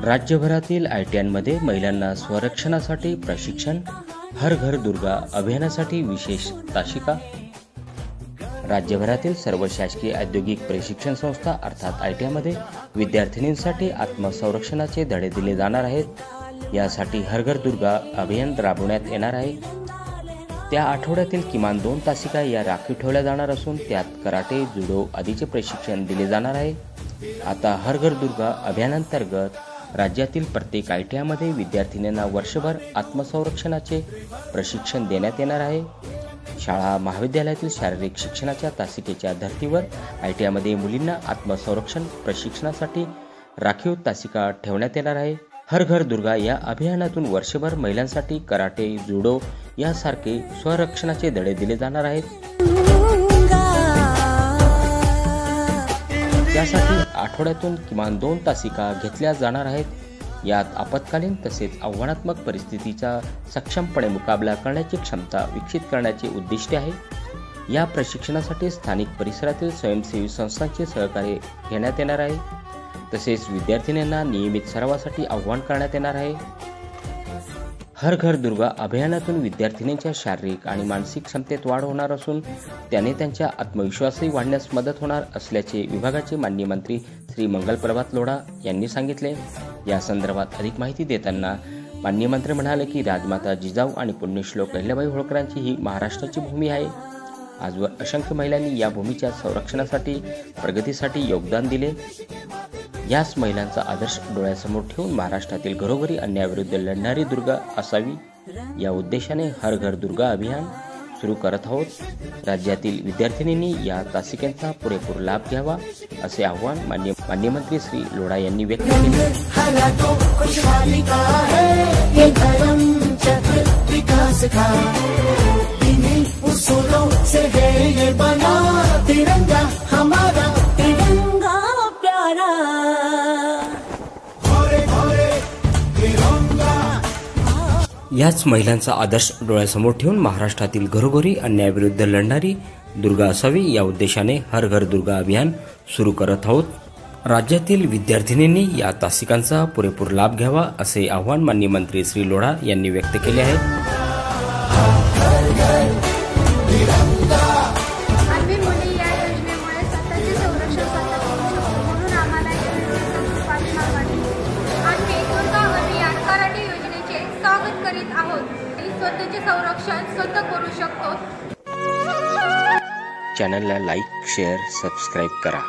राज्यभरातील ITIमध्ये महिलांना स्वरक्षणासाठी प्रशिक्षण, हर घर दुर्गा अभियानासाठी विशेष तासिका। राज्यभरातील सर्व शासकीय औद्योगिक प्रशिक्षण संस्था अर्थात ITIमध्ये विद्यार्थिनींसाठी आत्मसंरक्षणाचे धडे दिले जाणार आहेत। यासाठी हर घर दुर्गा अभियान राबवण्यात येणार आहे। त्या आठवड्यातील किमान 2 तासिका या राखीव ठेवल्या जाणार असून त्यात कराटे, जुडो आदीचे प्रशिक्षण दिले जाणार आहे। आता हर घर दुर्गा अभियानांतर्गत राज्यातील प्रत्येक ITIमध्ये विद्यार्थिनींना वर्षभर आत्मसंरक्षणाचे प्रशिक्षण देण्यात येणार आहे। शाळा महाविद्यालयातील शारीरिक शिक्षणाच्या तासिकेच्या धर्तीवर ITIमध्ये मुलींना आत्मसंरक्षण प्रशिक्षणासाठी राखीव तासिका ठेवण्यात येणार आहे। हर घर दुर्गा या अभियानातून वर्षभर महिलांसाठी कराटे, जुडो यासारखे स्वरक्षणाचे धडे दिले जाणार आहेत। त्यासाठी आठवड्यातून किमान 2 तासिका घेतल्या जाणार आहेत। यात आपत्कालीन तसेच आव्हानात्मक परिस्थितीचा सक्षमपणे मुकाबला करण्याची क्षमता विकसित करण्याचे उद्दिष्ट आहे। या प्रशिक्षणासाठी स्थानिक परिसरातील स्वयंसेवी संस्थांचे सहकार्य घेण्यात येणार आहे। तसेच विद्यार्थिनींना नियमित सरावासाठी आवाहन करण्यात येणार आहे। हर घर दुर्गा अभियानातून विद्यार्थिनींच्या शारीरिक आणि मानसिक क्षमतेत वाढ होणार असून त्याने त्यांच्या आत्मविश्वासही वाढण्यास मदत होणार असल्याचे विभागाचे माननीय मंत्री श्री मंगलप्रभात लोढा यांनी सांगितले। या संदर्भात अधिक माहिती देताना माननीय मंत्री म्हणाले की राजमाता जिजाऊ आणि पुण्यश्लोक अहिल्याबाई होळकरांची ही महाराष्ट्राची भूमी आहे। आजवर असंख्य महिलांनी या भूमीच्या संरक्षणासाठी प्रगतीसाठी योगदान दिले। याच महिलांचा आदर्श डोळ्यासमोर ठेवून महाराष्ट्रातील घरोघरी अन्यायाविरुद्ध लढणारी दुर्गा असावी या उद्देशाने हर घर दुर्गा अभियान सुरू करत आहोत। राज्यातील विद्यार्थिनींनी या तासिकेचा पुरेपूर लाभ घ्यावा असे आवाहन माननीय मंत्री श्री लोढा यांनी व्यक्त केले। याच महिलांचा आदर्श डोळ्यासमोर ठेवून महाराष्ट्रातील घरोघरी अन्यायाविरुद्ध लढणारी दुर्गा असावी या उद्देशाने हर घर दुर्गा अभियान सुरू करत आहोत। राज्यातील विद्यार्थिनींनी या तासिकांचा पुरेपूर लाभ घ्यावा असे आवाहन माननीय मंत्री श्री लोढा यांनी व्यक्त केले आहे। स्वतःचे संरक्षण स्वतः करू शकतो। चॅनलला लाईक, शेअर, सबस्क्राईब करा।